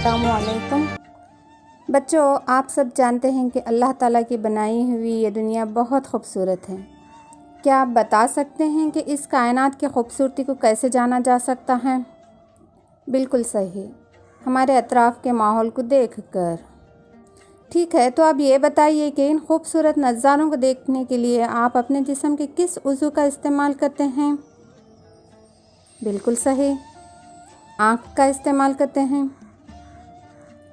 अस्सलामुअलैकुम बच्चों, आप सब जानते हैं कि अल्लाह ताला की बनाई हुई ये दुनिया बहुत खूबसूरत है। क्या आप बता सकते हैं कि इस कायनात की खूबसूरती को कैसे जाना जा सकता है? बिल्कुल सही, हमारे अतराफ़ के माहौल को देखकर। ठीक है, तो आप ये बताइए कि इन खूबसूरत नज़ारों को देखने के लिए आप अपने जिस्म के किस उज़ू का इस्तेमाल करते हैं? बिल्कुल सही, आँख का इस्तेमाल करते हैं।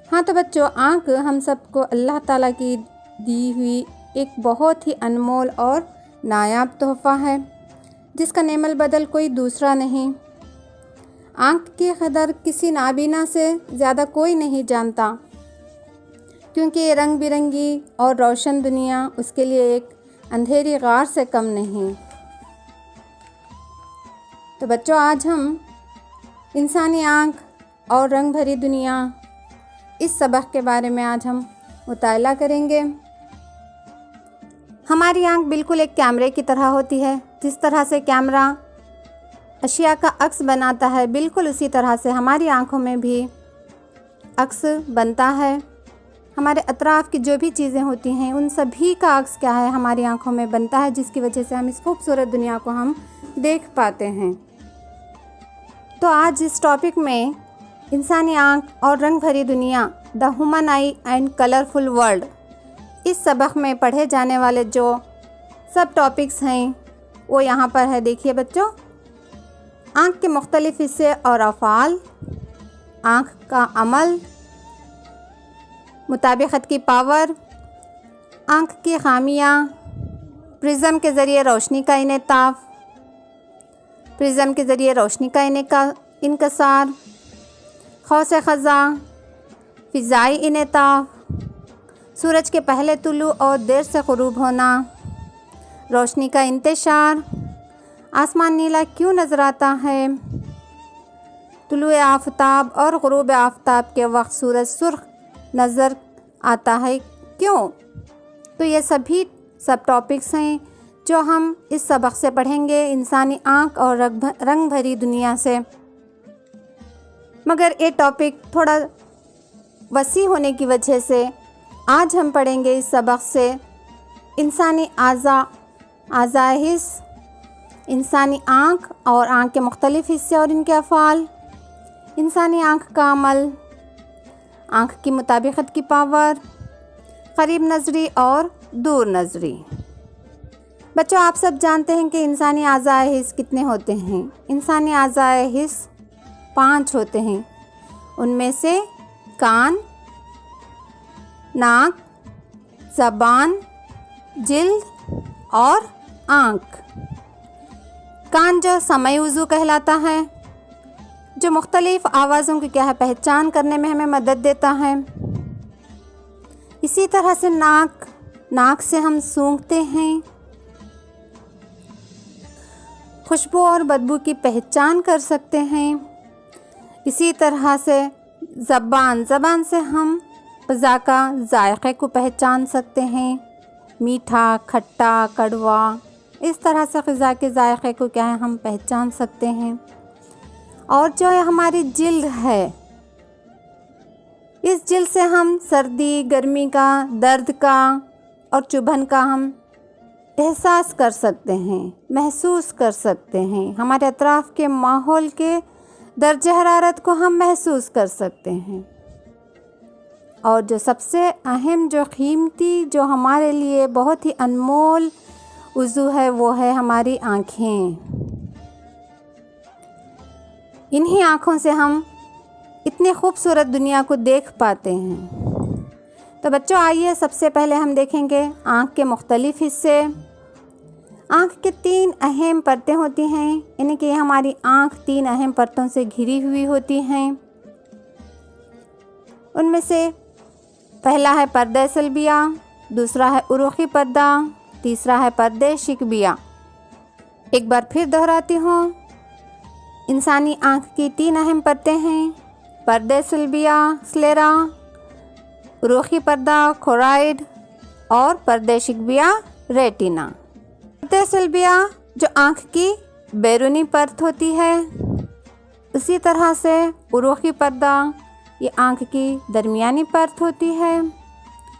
हाँ तो बच्चों, आँख हम सबको अल्लाह ताला की दी हुई एक बहुत ही अनमोल और नायाब तोहफ़ा है, जिसका नेमल बदल कोई दूसरा नहीं। आँख की कदर किसी नाबीना से ज़्यादा कोई नहीं जानता, क्योंकि ये रंग बिरंगी और रोशन दुनिया उसके लिए एक अंधेरी गार से कम नहीं। तो बच्चों, आज हम इंसानी आँख और रंग भरी दुनिया इस सबक के बारे में आज हम मुताला करेंगे। हमारी आँख बिल्कुल एक कैमरे की तरह होती है। जिस तरह से कैमरा अशिया का अक्स बनाता है, बिल्कुल उसी तरह से हमारी आँखों में भी अक्स बनता है। हमारे अतराफ़ की जो भी चीज़ें होती हैं, उन सभी का अक्स क्या है, हमारी आँखों में बनता है, जिसकी वजह से हम इस खूबसूरत दुनिया को हम देख पाते हैं। तो आज इस टॉपिक में इंसानी आँख और रंग भरी दुनिया, the human I and colourful world, इस सबक में पढ़े जाने वाले जो सब टॉपिक्स हैं वो यहाँ पर है। देखिए बच्चों, आँख के मुख्तलिफ़ हिस्से और अफ़आल, आँख का अमल, मुताबिकत की पावर, आँख की खामियाँ, प्रिज़म के ज़रिए रोशनी का इनेताफ़, प्रिज़म के ज़रिए रोशनी का इनकसार, खौस ख़ज़ा, फ़िज़ाई इनेताफ़, सूरज के पहले तुलू और देर से ग़ुरूब होना, रोशनी का इंतशार, आसमान नीला क्यों नज़र आता है, तुलूए आफ़ताब और ग़ुरूब आफ़ताब के वक्त सूरज सुर्ख नज़र आता है क्यों। तो ये सभी सब टॉपिक्स हैं जो हम इस सबक से पढ़ेंगे, इंसानी आँख और रंग भरी दुनिया से। मगर ये टॉपिक थोड़ा वसी होने की वजह से आज हम पढ़ेंगे इस सबक से इंसानी आज़ाए हिस्स, इंसानी आँख और आँख के मुख्तलिफ़ हिस्से और इनके अफ़आल, इंसानी आँख का अमल, आँख की मुताबिकत की पावर, करीब नज़री और दूर नज़री। बच्चों, आप सब जानते हैं कि इंसानी आज़ाए हिस्स कितने होते हैं। इंसानी आज़ाए हिस्स 5 होते हैं। उनमें से कान, नाक, ज़बान, जिल्द और आँख। कान जो समाई उज़ू कहलाता है, जो मुख्तलिफ़ आवाज़ों की क्या है पहचान करने में हमें मदद देता है। इसी तरह से नाक से हम सूंघते हैं, खुशबू और बदबू की पहचान कर सकते हैं। इसी तरह से ज़बान से हम ग़िज़ा का जायक़े को पहचान सकते हैं, मीठा, खट्टा, कड़वा, इस तरह से ग़िज़ा के जायक़े को क्या है हम पहचान सकते हैं। और जो है हमारी जिल्द है, इस जिल्द से हम सर्दी, गर्मी का, दर्द का और चुभन का हम एहसास कर सकते हैं, महसूस कर सकते हैं। हमारे अतराफ़ के माहौल के दर्जे हरारत को हम महसूस कर सकते हैं। और जो सबसे अहम, जो कीमती, जो हमारे लिए बहुत ही अनमोल उज़ू है, वो है हमारी आँखें। इन्हीं आँखों से हम इतनी खूबसूरत दुनिया को देख पाते हैं। तो बच्चों, आइए सबसे पहले हम देखेंगे आँख के मुख्तलिफ़ हिस्से। आँख के 3 अहम परतें होती हैं, यानी कि हमारी आँख 3 अहम परतों से घिरी हुई होती हैं। उनमें से पहला है पर्दे सल्बिया, दूसरा है उरूख़ी पर्दा, तीसरा है पर्दे शिकबिया। एक बार फिर दोहराती हूँ, इंसानी आँख की 3 अहम परतें हैं, पर्दे सल्बिया स्लेरा, उरूख़ी पर्दा खोराइड और पर्दे शिकबिया रेटिना। पर्दे सल्बिया जो आँख की बैरूनी परत होती है, उसी तरह से उरूख़ी पर्दा ये आँख की दरमियानी परत होती है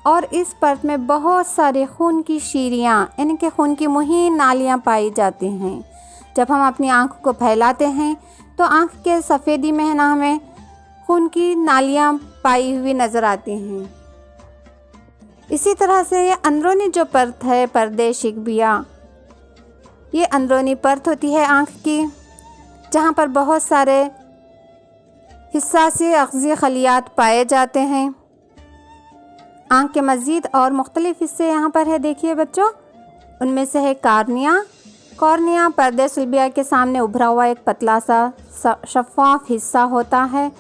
और इस परत में बहुत सारे खून की शीरियाँ यानी कि खून की मुहीन नालियाँ पाई जाती हैं। जब हम अपनी आँख को फैलाते हैं तो आँख के सफ़ेदी में है ना हमें खून की नालियाँ पाई हुई नज़र आती हैं। इसी तरह से ये अंदरूनी जो परत है पर्दे शिकबिया, ये अंदरूनी परत होती है आँख की, जहाँ पर बहुत सारे हिस्सासी अग़ज़ी खलियात पाए जाते हैं। आँख के मज़ीद और मुख्तलिफ़ हिस्से यहाँ पर है, देखिए बच्चों। उनमें से है कॉर्निया। कॉर्निया पर्दे शिल्बिया के सामने उभरा हुआ एक पतला सा शफ़ाफ़ हिस्सा होता है।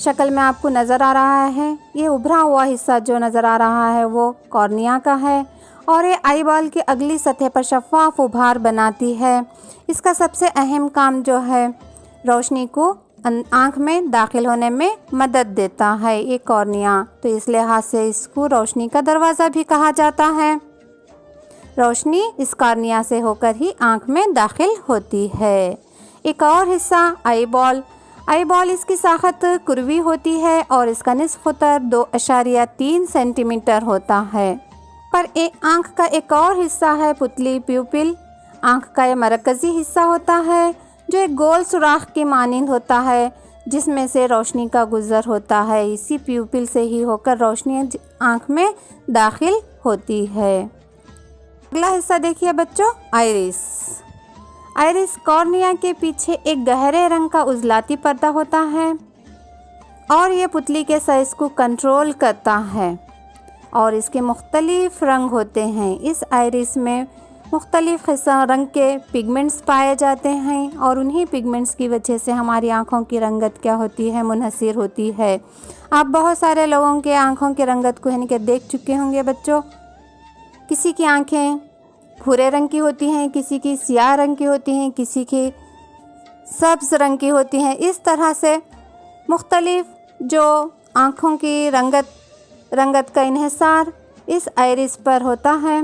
शक्ल में आपको नज़र आ रहा है, ये उभरा हुआ हिस्सा जो नज़र आ रहा है वो कॉर्निया का है और ये आई बॉल की अगली सतह पर शफ़ाफ़ उभार बनाती है। इसका सबसे अहम काम जो है रोशनी को आँख में दाखिल होने में मदद देता है ये कॉर्निया, तो इस लिहाज से इसको रोशनी का दरवाज़ा भी कहा जाता है। रोशनी इस कॉर्निया से होकर ही आँख में दाखिल होती है। एक और हिस्सा आई बॉल। आई बॉल इसकी साखत कुरवी होती है और इसका निस्फ़ क़तर 2.3 सेंटीमीटर होता है। पर एक आँख का एक और हिस्सा है पुतली प्यूपिल। आँख का ये मरकज़ी हिस्सा होता है जो एक गोल सुराख के मानिंद होता है जिसमें से रोशनी का गुज़र होता है। इसी प्यूपिल से ही होकर रोशनी आँख में दाखिल होती है। अगला हिस्सा देखिए बच्चों, आइरिस। आइरिस कॉर्निया के पीछे एक गहरे रंग का उजलाती पर्दा होता है और ये पुतली के साइज़ को कंट्रोल करता है और इसके मुख्तलिफ़ रंग होते हैं। इस आइरिस में मुख्तलिफ़ किस्म रंग के पिगमेंट्स पाए जाते हैं और उन्हीं पिगमेंट्स की वजह से हमारी आँखों की रंगत क्या होती है, मुनहसिर होती है। आप बहुत सारे लोगों के आँखों की रंगत को यानी कि देख चुके होंगे बच्चों। किसी की आँखें भूरे रंग की होती हैं, किसी की स्याह रंग की होती हैं, किसी की सब्ज़ रंग की होती हैं। इस तरह से मुख्तलिफ़ जो आँखों की रंगत का इन्हिसार इस आइरिस पर होता है।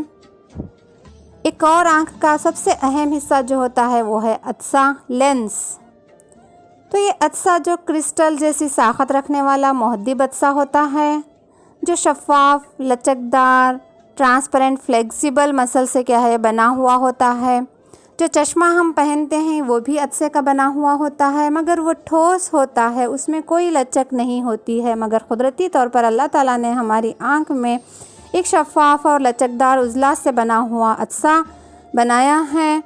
एक और आँख का सबसे अहम हिस्सा जो होता है वो है अदसा, लेंस। तो ये अदसा जो क्रिस्टल जैसी साख़त रखने वाला मुहद्दिब अदसा होता है जो शफ़ाफ़, लचकदार, ट्रांसपेरेंट, फ्लेक्सिबल मसल से क्या है बना हुआ होता है। जो चश्मा हम पहनते हैं वो भी अदसे का बना हुआ होता है, मगर वो ठोस होता है, उसमें कोई लचक नहीं होती है। मगर कुदरती तौर पर अल्लाह ताला ने हमारी आँख में एक शफ़ाफ़ और लचकदार उज़ला से बना हुआ अदसा बनाया है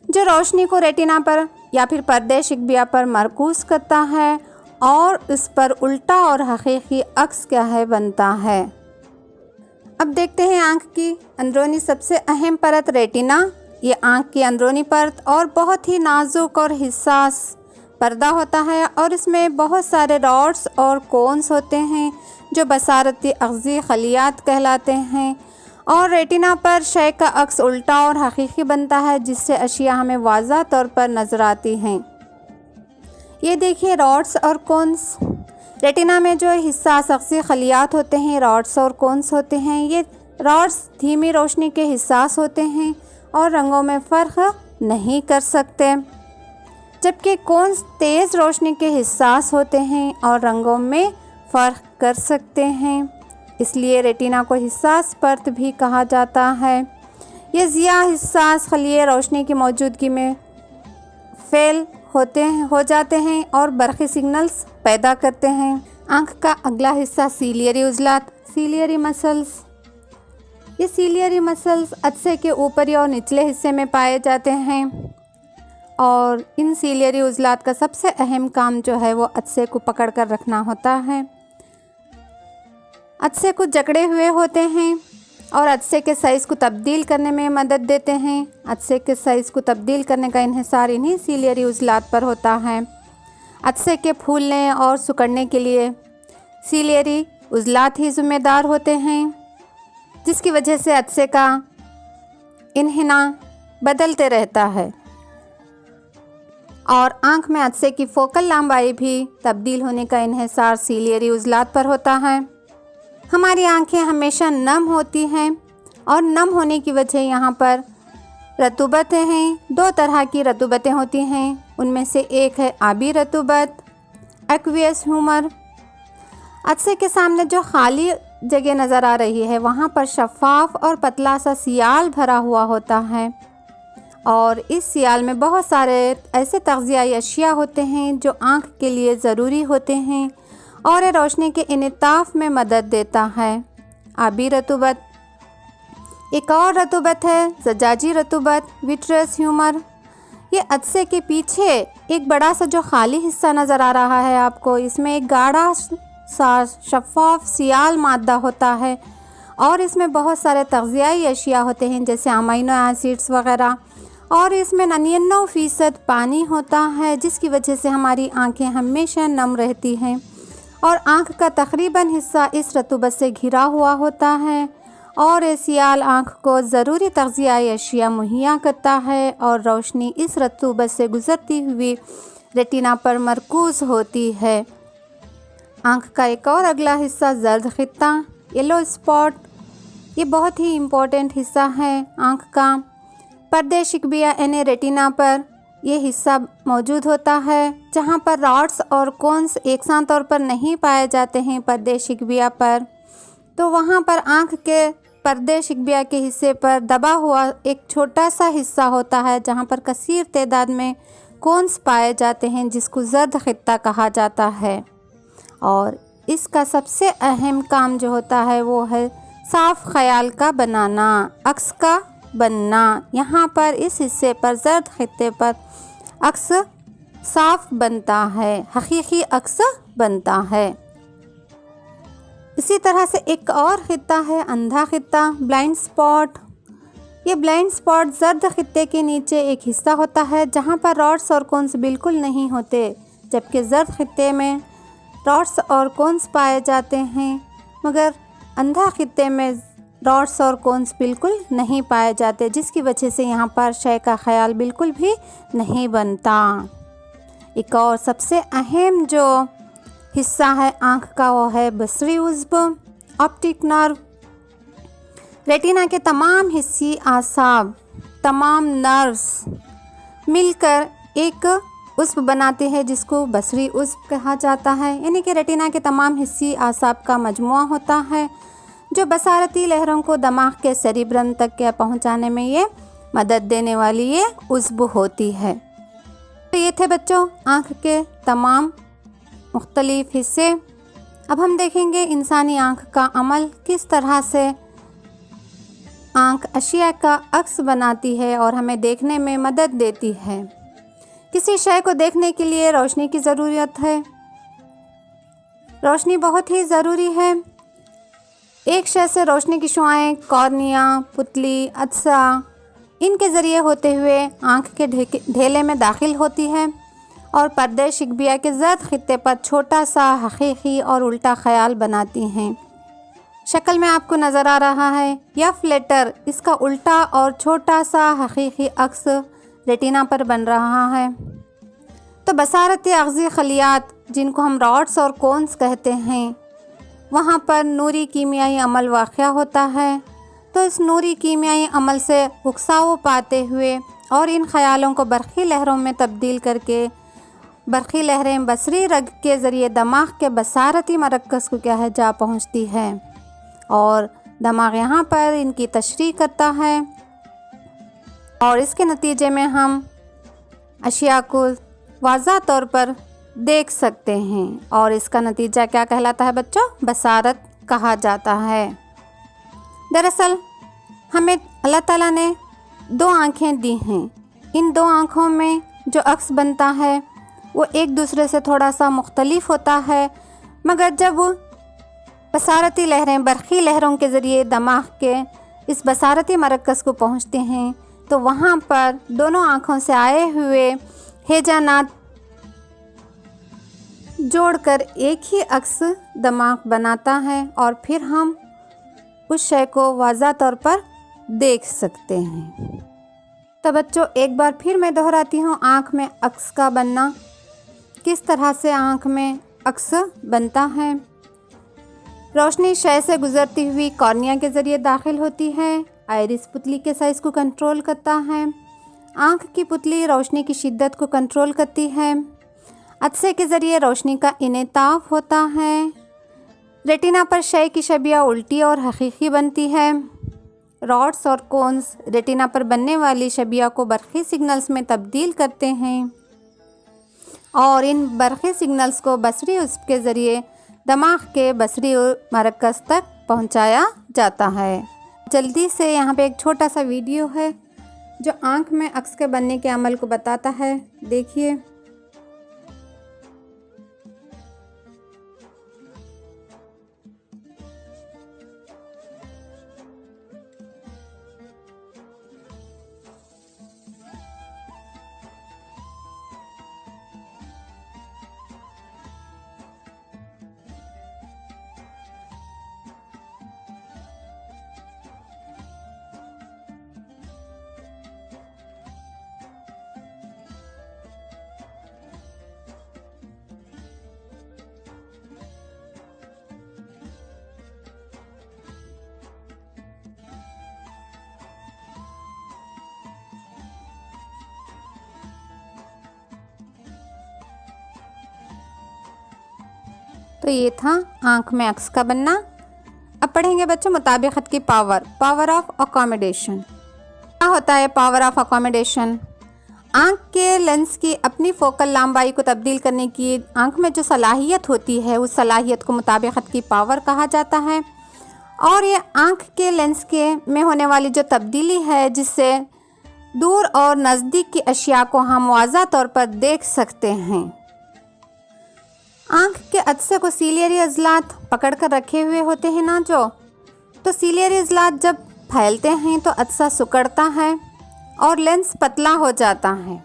जो रोशनी को रेटिना पर या फिर पर्दे शिकबिया पर मरकूज़ करता है और इस पर उल्टा और हकीकी अक्स क्या है बनता है। अब देखते हैं आँख की अंदरूनी सबसे अहम परत रेटिना। ये आँख की अंदरूनी परत और बहुत ही नाजुक और हिस्सास पर्दा होता है और इसमें बहुत सारे रॉड्स और कोन्स होते हैं जो बसारती अग़ज़ी खलियात कहलाते हैं और रेटिना पर शय का अक्स उल्टा और हकीकी बनता है जिससे अशिया हमें वाज़ह तौर पर नज़र आती हैं। ये देखिए रॉड्स और कोन्स। रेटिना में जो हिस्सास अग़ज़ी खलियात होते हैं, रॉड्स और कोन्स होते हैं। ये रॉड्स धीमी रोशनी के हिस्सास होते हैं और रंगों में फ़र्क नहीं कर सकते, जबकि कोन्स तेज़ रोशनी के हिस्सास होते हैं और रंगों में फ़र्क कर सकते हैं। इसलिए रेटिना को हिस्सास परत भी कहा जाता है। ये ज़िया हिस्सास खलिये रोशनी की मौजूदगी में फेल हो जाते हैं और बरक़ी सिग्नल्स पैदा करते हैं। आँख का अगला हिस्सा सीलियरी उज़लात, सीलियरी मसल्स। ये सीलियरी मसल्स अदसे के ऊपरी और निचले हिस्से में पाए जाते हैं और इन सीलियरी उज़लात का सबसे अहम काम जो है वो अदसे को पकड़ कर रखना होता है। अदसे को जकड़े हुए होते हैं और अदसे के साइज़ को तब्दील करने में मदद देते हैं। अदसे के साइज़ को तब्दील करने का इन्हिसार इन्हीं सीलियरी उज़लात पर होता है। अदसे के फूलने और सिकुड़ने के लिए सीलियरी उज़लात ही ज़िम्मेदार होते हैं, जिसकी वजह से अदसे का इन्हिना बदलते रहता है और आँख में अदसे की फ़ोकल लंबाई भी तब्दील होने का इन्हिसार सीलियरी उज़लात पर होता है। हमारी आँखें हमेशा नम होती हैं और नम होने की वजह यहाँ पर रतूबतें हैं। दो तरह की रतूबतें होती हैं, उनमें से एक है आबी रतूबत। Aqueous humour. अदसे के सामने जो खाली जगह नज़र आ रही है वहाँ पर शफ़ाफ और पतला सा सियाल भरा हुआ होता है, और इस सियाल में बहुत सारे ऐसे तग़ज़ियाई अशिया होते हैं जो आँख के लिए ज़रूरी होते हैं और ये रोशनी के इन्ताफ़ में मदद देता है। आबी रतूबत। एक और रतूबत है ज़जाजी रतूबत, विट्रस ह्यूमर। ये अदसे के पीछे एक बड़ा सा जो खाली हिस्सा नज़र आ रहा है आपको, इसमें एक गाढ़ा सा शफ़ाफ सियाल मादा होता है और इसमें बहुत सारे तग़ज़ियाई अशिया होते हैं जैसे अमीनो एसिड्स वग़ैरह, और इसमें 99% पानी होता है जिसकी वजह से हमारी आँखें हमेशा नम रहती हैं और आँख का तकरीबन हिस्सा इस रतूबत से घिरा हुआ होता है और ये सियाल आँख को ज़रूरी तग़ज़ियाई अशिया मुहैया करता है और रोशनी इस रतूबत से गुज़रती हुई रेटिना पर मरकूज़ होती है। आँख का एक और अगला हिस्सा जर्द खित्ता, येलो स्पॉट। ये बहुत ही इम्पोर्टेंट हिस्सा है आँख का। पर्दे शिकबिया यानी रेटिना पर ये हिस्सा मौजूद होता है जहाँ पर रॉड्स और कोन्स एक साथ तौर पर नहीं पाए जाते हैं पर्दे शिकबिया पर। तो वहाँ पर आँख के पर्दे शिकबिया के हिस्से पर दबा हुआ एक छोटा सा हिस्सा होता है जहाँ पर कसीर तादाद में कोन्स पाए जाते हैं जिसको जर्द खित्ता कहा जाता है। और इसका सबसे अहम काम जो होता है वो है साफ़ ख़याल का बनाना, अक्स का बनना। यहाँ पर इस हिस्से पर जर्द खित्ते पर अक्स साफ़ बनता है, हकीकी अक्स बनता है। इसी तरह से एक और खित्ता है अंधा खित्ता, ब्लाइंड स्पॉट। ये ब्लाइंड स्पॉट जर्द खित्ते के नीचे एक हिस्सा होता है जहाँ पर रॉड्स और कोन्स बिल्कुल नहीं होते, जबकि जर्द खित्ते में रॉड्स और कोन्स पाए जाते हैं, मगर अंधा खित्ते में रॉड्स और कोन्स बिल्कुल नहीं पाए जाते, जिसकी वजह से यहाँ पर शय का ख्याल बिल्कुल भी नहीं बनता। एक और सबसे अहम जो हिस्सा है आँख का वो है बसरी उज़्व, ऑप्टिक नर्व। रेटिना के तमाम हिस्सी आसाब, तमाम नर्व्स मिलकर एक उज़्व बनाते हैं जिसको बसरी उज़्व कहा जाता है। यानी कि रेटिना के तमाम हिस्सी आसाब का मजमुआ होता है जो बसारती लहरों को दिमाग के सेरिब्रम तक के पहुंचाने में ये मदद देने वाली ये उज़्व होती है। तो ये थे बच्चों आँख के तमाम मुख्तलिफ हिस्से। अब हम देखेंगे इंसानी आँख का अमल किस तरह से आँख अशिया का अक्स बनाती है और हमें देखने में मदद देती है। किसी शय को देखने के लिए रोशनी की ज़रूरत है, रोशनी बहुत ही ज़रूरी है। एक शय से रोशनी की शुआएं कॉर्निया, पुतली, अदसा इनके ज़रिए होते हुए आँख के ढेले में दाखिल होती है और पर्दे शिकबिया के जर्द खित्ते पर छोटा सा हकीकी और उल्टा ख्याल बनाती हैं। शक्ल में आपको नज़र आ रहा है यफ लेटर, इसका उल्टा और छोटा सा हकीकी अक्स रेटिना पर बन रहा है। तो बसारती अग़ज़ी खलियात जिनको हम रॉड्स और कोन्स कहते हैं, वहाँ पर नूरी कीमियाई अमल वाक़या होता है। तो इस नूरी कीमियाई अमल से उकसाव पाते हुए और इन ख़यालों को बरक़ी लहरों में तब्दील करके बरक़ी लहरें बसरी रग के ज़रिए दिमाग के बसारती मरकज़ को क्या है जा पहुँचती है और दिमाग यहाँ पर इनकी तशरीह करता है और इसके नतीजे में हम अशिया को वाज़ा तौर पर देख सकते हैं और इसका नतीजा क्या कहलाता है बच्चों? बसारत कहा जाता है। दरअसल हमें अल्लाह ताला ने 2 आँखें दी हैं। इन 2 आँखों में जो अक्स बनता है वो एक दूसरे से थोड़ा सा मुख्तलिफ होता है, मगर जब बसारती लहरें बरक़ी लहरों के ज़रिए दिमाग के इस बसारती मरकज़ को पहुँचते हैं तो वहाँ पर दोनों आँखों से आए हुए हेजानात जोड़कर एक ही अक्स दिमाग बनाता है और फिर हम उस शय को वाज़ा तौर पर देख सकते हैं। तो बच्चों एक बार फिर मैं दोहराती हूँ, आँख में अक्स का बनना, किस तरह से आँख में अक्स बनता है। रोशनी शय से गुज़रती हुई कॉर्निया के ज़रिए दाखिल होती है। आइरिस पुतली के साइज़ को कंट्रोल करता है। आँख की पुतली रोशनी की शिद्दत को कंट्रोल करती है। अदसे के ज़रिए रोशनी का इनेताब होता है। रेटिना पर शय की शबिया उल्टी और हकीकी बनती है। रॉड्स और कोन्स रेटिना पर बनने वाली शबिया को बरक़ी सिग्नल्स में तब्दील करते हैं और इन बरक़ी सिग्नल्स को बसरी उस्ब के ज़रिए दिमाग के बसरी मरकज़ तक पहुंचाया जाता है। जल्दी से यहाँ पे एक छोटा सा वीडियो है जो आँख में अक्स के बनने के अमल को बताता है, देखिए। तो ये था आँख में अक्स का बनना। अब पढ़ेंगे बच्चों मुताबिकत की पावर ऑफ अकोमोडेशन। क्या होता है पावर ऑफ अकोमोडेशन? आँख के लेंस की अपनी फोकल लंबाई को तब्दील करने की आँख में जो सलाहियत होती है उस सलाहियत को मुताबिकत की पावर कहा जाता है। और ये आँख के लेंस के में होने वाली जो तब्दीली है जिससे दूर और नज़दीक की अशिया को हम वाज़ा तौर पर देख सकते हैं। आँख के अदसे को सीलियरी अज़लात पकड़ कर रखे हुए होते हैं ना तो सीलियरी अज़लात जब फैलते हैं तो अदसा सिकुड़ता है और लेंस पतला हो जाता है,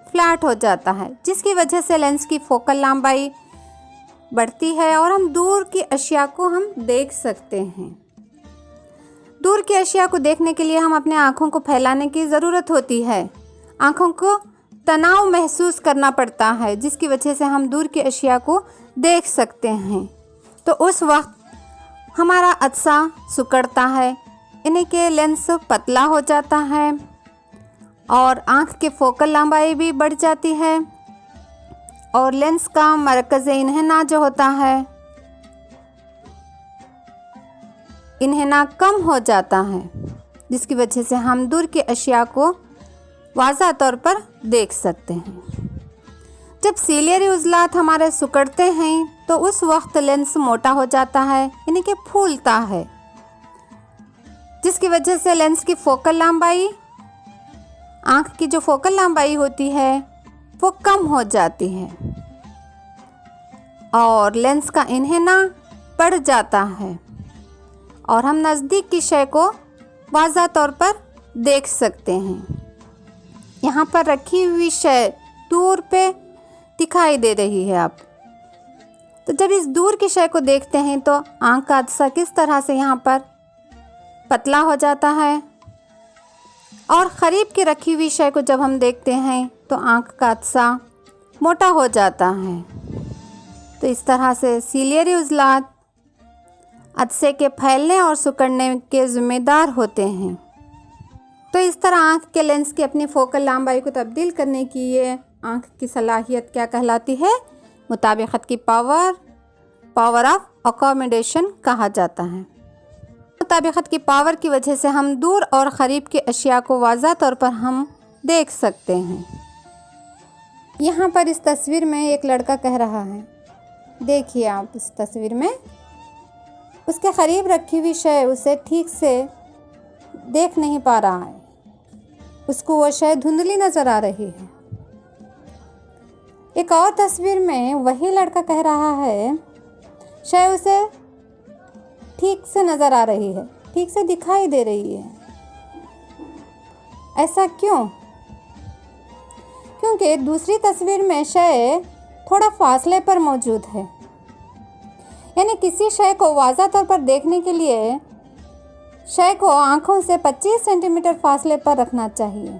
फ्लैट हो जाता है, जिसकी वजह से लेंस की फोकल लंबाई बढ़ती है और हम दूर की अशिया को हम देख सकते हैं। दूर की अशिया को देखने के लिए हम अपने आँखों को फैलाने की ज़रूरत होती है। आँखों को तनाव महसूस करना पड़ता है जिसकी वजह से हम दूर की अशिया को देख सकते हैं। तो उस वक्त हमारा अदसा सिकुड़ता है, यानी कि लेंस पतला हो जाता है और आँख के फोकल लंबाई भी बढ़ जाती है और लेंस का मरकज़ इन्हेना जो होता है इन्हेना कम हो जाता है, जिसकी वजह से हम दूर की अशिया को वाज़ा तौर पर देख सकते हैं। जब सीलियरी उज़लात हमारे सिकुड़ते हैं तो उस वक्त लेंस मोटा हो जाता है, यानी कि फूलता है, जिसकी वजह से लेंस की फोकल लंबाई, आँख की जो फोकल लंबाई होती है वो कम हो जाती है और लेंस का इन्हेना बढ़ जाता है और हम नज़दीक की शय को वाज़ा तौर पर देख सकते हैं। यहाँ पर रखी हुई शय दूर पे दिखाई दे रही है आप। तो जब इस दूर की शय को देखते हैं तो आँख का अदसा किस तरह से यहाँ पर पतला हो जाता है और क़रीब की रखी हुई शय को जब हम देखते हैं तो आँख का अदसा मोटा हो जाता है। तो इस तरह से सीलियरी उज़लात अदसे के फैलने और सिकुड़ने के ज़िम्मेदार होते हैं। तो इस तरह आँख के लेंस की अपनी फोकल लंबाई को तब्दील करने की ये आँख की सलाहियत क्या कहलाती है? मुताबिकत की पावर ऑफ अकोमोडेशन कहा जाता है। मुताबिकत की पावर की वजह से हम दूर और क़रीब की अशिया को वाज़ा तौर पर हम देख सकते हैं। यहाँ पर इस तस्वीर में एक लड़का कह रहा है, देखिए आप इस तस्वीर में उसके क़रीब रखी हुई शय उसे ठीक से देख नहीं पा रहा है, उसको वो शय धुंधली नज़र आ रही है। एक और तस्वीर में वही लड़का कह रहा है शय उसे ठीक से नज़र आ रही है, ठीक से दिखाई दे रही है। ऐसा क्यों? क्योंकि दूसरी तस्वीर में शय थोड़ा फासले पर मौजूद है, यानी किसी शय को वाज़ा तौर पर देखने के लिए शय को आँखों से 25 सेंटीमीटर फासले पर रखना चाहिए,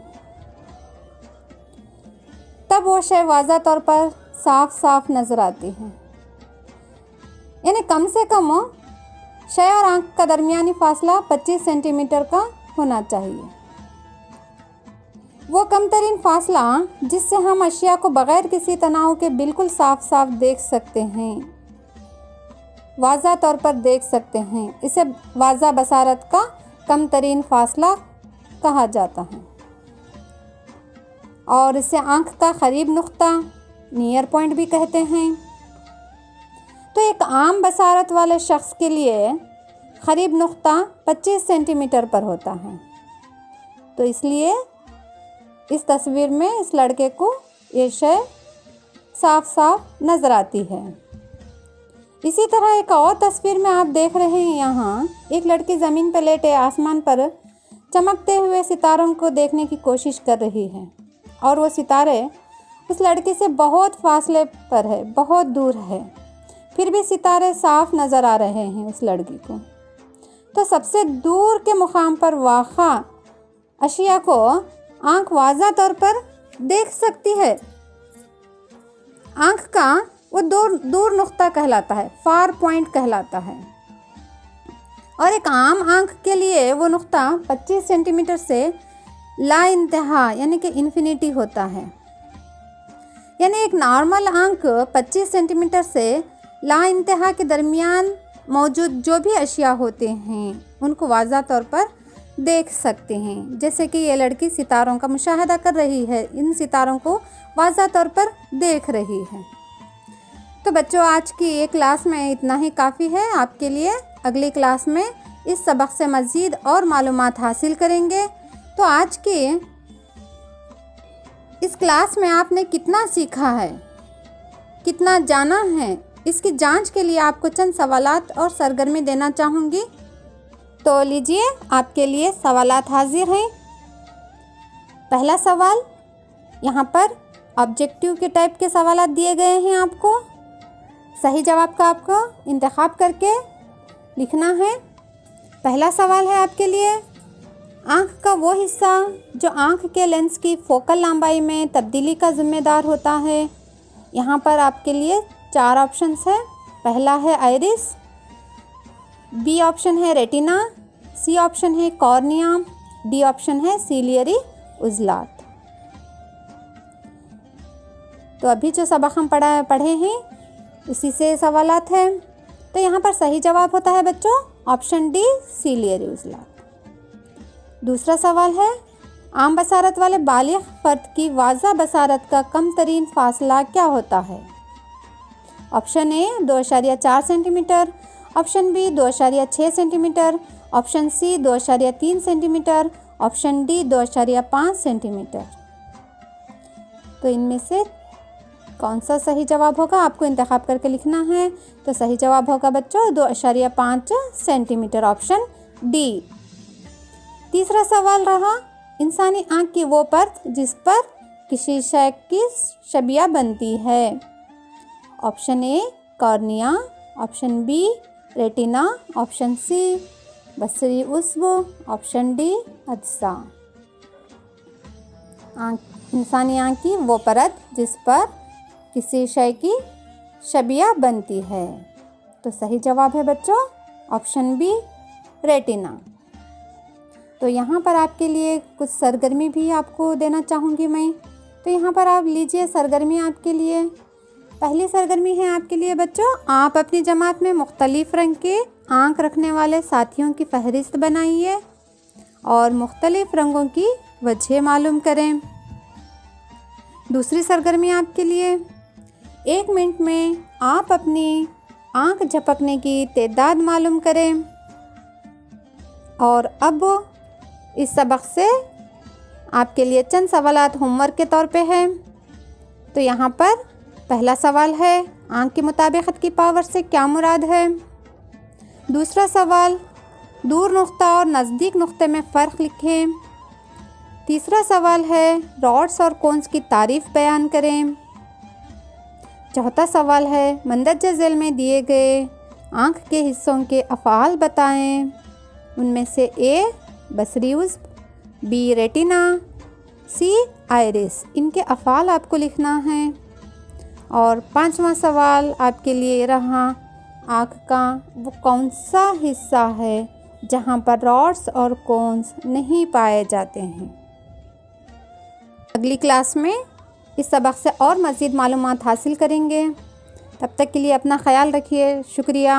तब वो शय वाज़ा तौर पर साफ साफ नज़र आती है। यानी कम से कम शय और आँख का दरमियानी फासला 25 सेंटीमीटर का होना चाहिए। वो कम तरीन फासला जिससे हम अशिया को बग़ैर किसी तनाव के बिल्कुल साफ साफ देख सकते हैं, वाज़ा तौर पर देख सकते हैं। इसे वाज़ा बसारत का कम तरीन फासला कहा जाता है और इसे आँख का करीब नुक्ता, नियर पॉइंट भी कहते हैं। तो एक आम बसारत वाले शख्स के लिए करीब नुक्ता 25 सेंटीमीटर पर होता है। तो इसलिए इस तस्वीर में इस लड़के को ये शय साफ साफ नज़र आती है। इसी तरह एक और तस्वीर में आप देख रहे हैं, यहाँ एक लड़की ज़मीन पर लेटे आसमान पर चमकते हुए सितारों को देखने की कोशिश कर रही है और वो सितारे उस लड़की से बहुत फासले पर है, बहुत दूर है, फिर भी सितारे साफ नज़र आ रहे हैं उस लड़की को। तो सबसे दूर के मुकाम पर वाक़ा अशिया को आँख वाज़ा तौर पर देख सकती है। आँख का वो दूर नुक्ता कहलाता है, फार पॉइंट कहलाता है। और एक आम आँख के लिए वो नुक्ता 25 सेंटीमीटर से ला इंतहा यानी कि इन्फिनिटी होता है। यानी एक नॉर्मल आँख 25 सेंटीमीटर से ला इंतहा के दरमियान मौजूद जो भी अशिया होते हैं उनको वाज़ा तौर पर देख सकते हैं। जैसे कि ये लड़की सितारों का मुशाहदा कर रही है, इन सितारों को वाज़ा तौर पर देख रही है। तो बच्चों, आज की ये क्लास में इतना ही काफ़ी है आपके लिए। अगली क्लास में इस सबक से मज़ीद और मालूमात हासिल करेंगे। तो आज की इस क्लास में आपने कितना सीखा है, कितना जाना है, इसकी जांच के लिए आपको चंद सवालात और सरगर्मी देना चाहूँगी। तो लीजिए, आपके लिए सवालात हाजिर हैं। पहला सवाल, यहाँ पर ऑब्जेक्टिव के टाइप के सवालात दिए गए हैं आपको। सही जवाब का आपको इंतखाब करके लिखना है। पहला सवाल है आपके लिए, आँख का वो हिस्सा जो आँख के लेंस की फोकल लंबाई में तब्दीली का ज़िम्मेदार होता है। यहाँ पर आपके लिए 4 ऑप्शंस है। पहला है आइरिस, बी ऑप्शन है रेटिना, सी ऑप्शन है कॉर्निया, डी ऑप्शन है सीलियरी उज़लात। तो अभी जो सबक हम पढ़े हैं उसी से सवालात हैं। तो यहाँ पर सही जवाब होता है बच्चों ऑप्शन डी, सीलियरी उज़लात। दूसरा सवाल है, आम बसारत वाले बालिग फ़र्द की वाज़ा बसारत का कम तरीन फासला क्या होता है। Option A 2.4 centimetre, option B 2.6 centimetre, option C 2.3 centimetre, option D 2.5 centimetre. तो इनमें से कौन सा सही जवाब होगा आपको इंतखाब करके लिखना है। तो सही जवाब होगा बच्चों 2.5 सेंटीमीटर, ऑप्शन डी। तीसरा सवाल रहा, इंसानी आँख की वो परत जिस पर किसी शय की शबिया बनती है। Option A cornea, option B retina, option C बसरी उस्व, ऑप्शन डी अदसा। इंसानी आँख की वो परत जिस पर किसी शय की शबिया बनती है। तो सही जवाब है बच्चों ऑप्शन बी रेटिना। तो यहाँ पर आपके लिए कुछ सरगर्मी भी आपको देना चाहूँगी मैं। तो यहाँ पर आप लीजिए सरगर्मी आपके लिए। पहली सरगर्मी है आपके लिए बच्चों, आप अपनी जमात में मुख्तलिफ़ रंग के आँख रखने वाले साथियों की फ़हरिस्त बनाइए और मुख्तलिफ़ रंगों की वजह मालूम करें। दूसरी सरगर्मी आपके लिए, 1 मिनट में आप अपनी आँख झपकने की तादाद मालूम करें। और अब इस सबक से आपके लिए चंद सवालात होमवर्क के तौर पे है। तो यहाँ पर पहला सवाल है, आँख की मुताबिकत की पावर से क्या मुराद है। दूसरा सवाल, दूर नुक्ता और नज़दीक नुक्ते में फ़र्क लिखें। तीसरा सवाल है, रॉड्स और कोन्स की तारीफ़ बयान करें। चौथा सवाल है, मंदरजा झेल में दिए गए आँख के हिस्सों के अफ़आल बताएं। उनमें से ए बसरी उज़्व, बी रेटिना, सी आइरिस। इनके अफ़आल आपको लिखना है। और 5वां सवाल आपके लिए रहा, आँख का वो कौन सा हिस्सा है जहाँ पर रॉड्स और कोन्स नहीं पाए जाते हैं। अगली क्लास में इस सबक से और मज़ीद मालूमात हासिल करेंगे। तब तक के लिए अपना ख़याल रखिए। शुक्रिया।